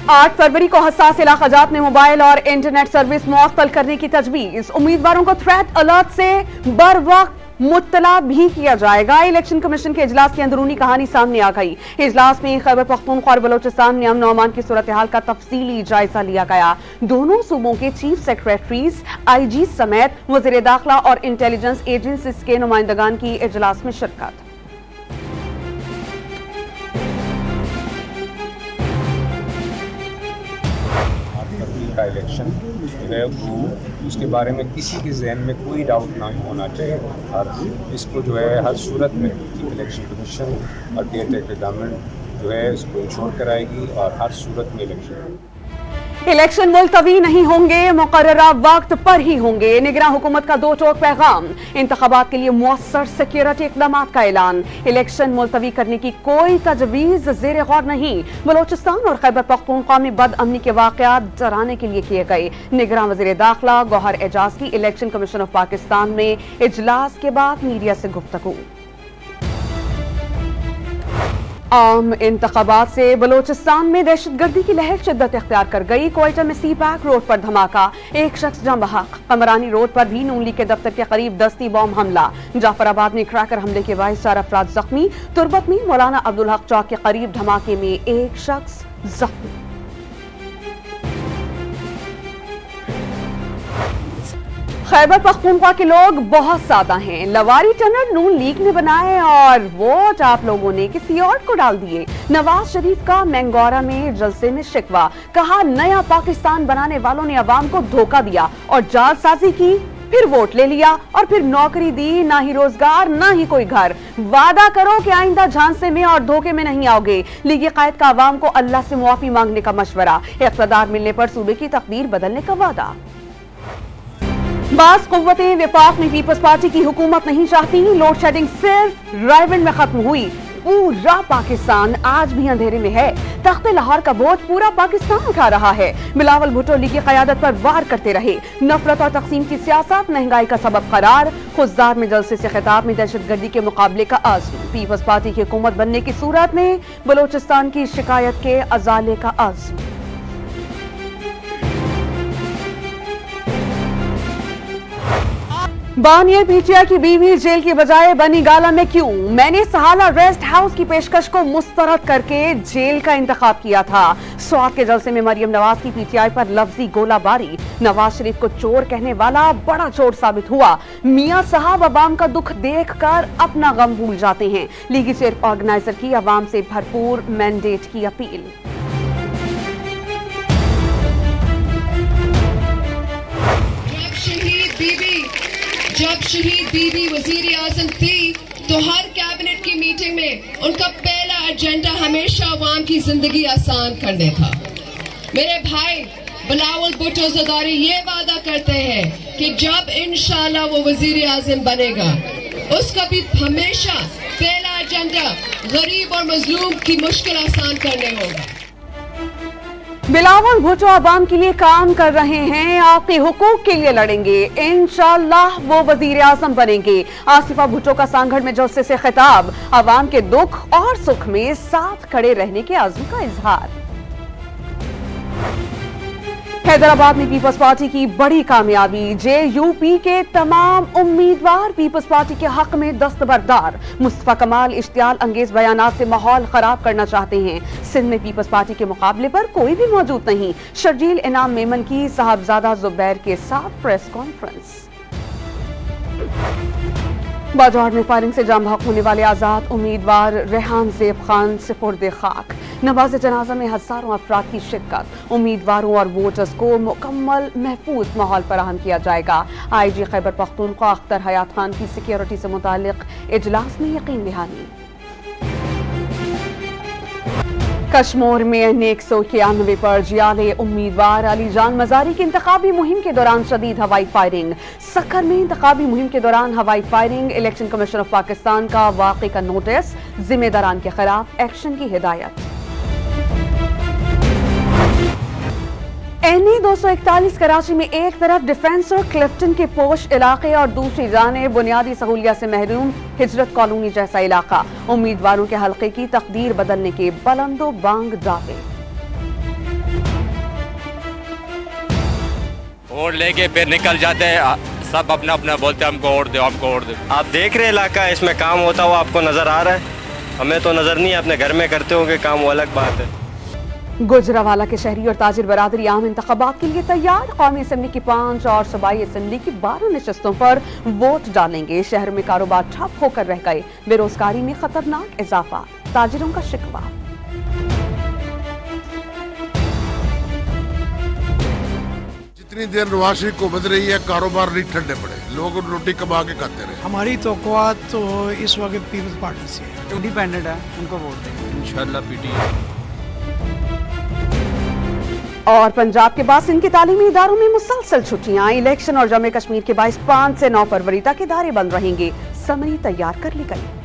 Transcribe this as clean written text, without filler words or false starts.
8 फरवरी को हसास इलाकाजात में मोबाइल और इंटरनेट सर्विस मुअत्तल करने की तजवीज। उम्मीदवारों को थ्रेट अलर्ट से बर वक्त मुत्तला भी किया जाएगा। इलेक्शन कमीशन के इजलास की अंदरूनी कहानी सामने आ गई। इजलास में खैबर पख्तूनख्वा और बलोचिस्तान में अमन अमान की सूरत हाल का तफसीली जायजा लिया गया। दोनों सूबों के चीफ सेक्रेटरीज, IG समेत वज़ीर दाखिला और इंटेलिजेंस एजेंसीज के नुमाइंदगान की इजलास में शिरकत। का इलेक्शन जो है वो उसके बारे में किसी के जहन में कोई डाउट ना होना चाहिए और इसको जो है हर सूरत में इलेक्शन कमीशन और केयरटेकर गवर्नमेंट जो है इसको इंश्योर कराएगी और हर सूरत में इलेक्शन मुलतवी नहीं होंगे, मुकर्ररा वक्त पर ही होंगे। निगरान हुकूमत का दो टोक पैगाम। इंतखाबात के लिए मुअस्सर सिक्योरिटी इक़दामात का ऐलान। इलेक्शन मुलतवी करने की कोई तजवीज ज़ेर गौर नहीं। बलोचिस्तान और खैबर पख्तूनख्वा में बदअमनी के वाक़यात डराने के लिए किए गए। निगरान वज़ीर दाखिला गौहर एजाज की इलेक्शन कमीशन ऑफ पाकिस्तान में इजलास के बाद मीडिया से गुफ्तगू। आम इंतखाबात से बलोचिस्तान में दहशतगर्दी की लहर शिद्दत इख्तियार कर गई। क्वेटा में सीपैक रोड पर धमाका, एक शख्स जम बहक। कमरानी रोड पर भी नून लीग के दफ्तर के करीब दस्ती बॉम्ब हमला। जाफराबाद में क्रैकर हमले के बाइस 4 अफराद जख्मी। तुर्बत में मौलाना अब्दुल हक चौक के करीब धमाके में एक शख्स जख्मी। खैबर पख्तूनख्वा के लोग बहुत सादा हैं। लवारी टनल नून लीग ने बनाए और वोट आप लोगों ने किसी और को डाल दिए। नवाज शरीफ का मैंगोरा में जलसे में शिकवा, कहा नया पाकिस्तान बनाने वालों ने अवाम को धोखा दिया और जालसाजी की, फिर वोट ले लिया और फिर नौकरी दी, ना ही रोजगार ना ही कोई घर। वादा करो कि आइंदा झांसे में और धोखे में नहीं आओगे। लीग कायद का अवाम को अल्लाह से मुआफी मांगने का मशवरा। इक़्तिदार मिलने पर सूबे की तकदीर बदलने का वादा। बास कुव्वतें विफाक में पीपल्स पार्टी की हुकूमत नहीं चाहती। लोड शेडिंग सिर्फ रायवंड में खत्म हुई। पूरा पाकिस्तान आज भी अंधेरे में है। तख्ते लाहौर का बोझ पूरा पाकिस्तान उठा रहा है। बिलावल भुट्टो लीग की क़यादत पर वार करते रहे। नफरत और तकसीम की सियासत महंगाई का सबब करार। खुजदार में जलसे से खिताब में दहशतगर्दी के मुकाबले का आज़म। पीपल्स पार्टी की हुकूमत बनने की सूरत में बलोचिस्तान की शिकायत के अजाले का आज़म। बानिया पीटीआई की बीवी जेल की बजाय बनी गाला में क्यों? मैंने सहाला रेस्ट हाउस की पेशकश को मुस्तरद करके जेल का इंतखाब किया था। स्वात के जलसे में मरियम नवाज की पीटीआई पर लफ्जी गोलाबारी। नवाज शरीफ को चोर कहने वाला बड़ा चोर साबित हुआ। मियां साहब अवाम का दुख देखकर अपना गम भूल जाते हैं। लीगी चेयर ऑर्गेनाइजर की अवाम से भरपूर मैंडेट की अपील। जब शहीद बीबी वजीर आजम थी तो हर कैबिनेट की मीटिंग में उनका पहला एजेंडा हमेशा अवाम की जिंदगी आसान करने था। मेरे भाई बिलावल भुट्टो ज़रदारी ये वादा करते हैं कि जब इंशाल्लाह वो वजीर आजम बनेगा उसका भी हमेशा पहला एजेंडा गरीब और मजलूम की मुश्किल आसान करने होगा। बिलावल भुट्टो अवाम के लिए काम कर रहे हैं, आपके हुकूक के लिए लड़ेंगे, इंशाअल्लाह वो वजीर आजम बनेंगे। आसिफा भुट्टो का सांगड़ में जलसे से खिताब, अवाम के दुख और सुख में साथ खड़े रहने के आज़म का इजहार। हैदराबाद में पीपल्स पार्टी की बड़ी कामयाबी। JUP के तमाम उम्मीदवार पीपल्स पार्टी के हक में दस्तबरदार। मुस्तफा कमाल इश्तियाल अंगेज बयानात से माहौल खराब करना चाहते हैं। सिंध में पीपल्स पार्टी के मुकाबले पर कोई भी मौजूद नहीं। शर्जील इनाम मेमन की साहबजादा जुबैर के साथ प्रेस कॉन्फ्रेंस। बाजार में फायरिंग से जाम बहक होने वाले आजाद उम्मीदवार रेहान ज़ेब खान सुपुर्द खाक। नमाज जनाजा में हजारों अफराद की शिरकत। उम्मीदवारों और वोटर्स को मुकम्मल महफूज माहौल फराहम किया जाएगा। IG खैबर पख्तूनख्वा अख्तर हयात खान की सिक्योरिटी से मुतालिक इजलास में यकीन दहानी। कश्मीर में N191 पर जियाले उम्मीदवार अली जान मजारी की इंतखाबी मुहिम के दौरान शदीद हवाई फायरिंग। सक्कर में इंतखाबी मुहिम के दौरान हवाई firing. Election commission of Pakistan का वाक़े का नोटिस, जिम्मेदारान के खिलाफ एक्शन की हिदायत। NE-241 कराची में एक तरफ डिफेंस और क्लिफ्टन के पोश इलाके और दूसरी जाने बुनियादी सहूलियत से महरूम हिजरत कॉलोनी जैसा इलाका। उम्मीदवारों के हल्के की तकदीर बदलने के बुलंदो बांग दावे। वोट लेके फिर निकल जाते हैं, सब अपना अपना बोलते हैं हमको वोट दो, हमको वोट दो। आप देख रहे इलाका इसमें काम होता हुआ आपको नजर आ रहा है? हमें तो नजर नहीं है, अपने घर में करते होंगे काम, वो अलग बात है। गुजरावाला के शहरी और ताजिर बरादरी आम इंतखाबात के लिए तैयार। कौमी असम्बली की 5 और सूबाई असम्बली की 12 नशस्तों पर वोट डालेंगे। शहर में कारोबार ठप होकर रह गए, बेरोजगारी में खतरनाक इजाफा, ताजिरों का शिकवा। जितनी देर नवाज शरीफ हुकूमत रही है, कारोबार नहीं ठंडे पड़े, लोग रोटी कमा के खाते रहे। हमारी तवक्कुआत तो इस वक्त पीपल्स पार्टी से है, इंडिपेंडेंट है, उनको वोट देंगे इंशाल्लाह पीटीआई। और पंजाब के बाद सिंध के तालीमी इदारों में मुसलसल छुट्टियां। इलेक्शन और जम्मू कश्मीर के 22 से 9 फरवरी तक इदारे बंद रहेंगे। समरी तैयार कर ली गई।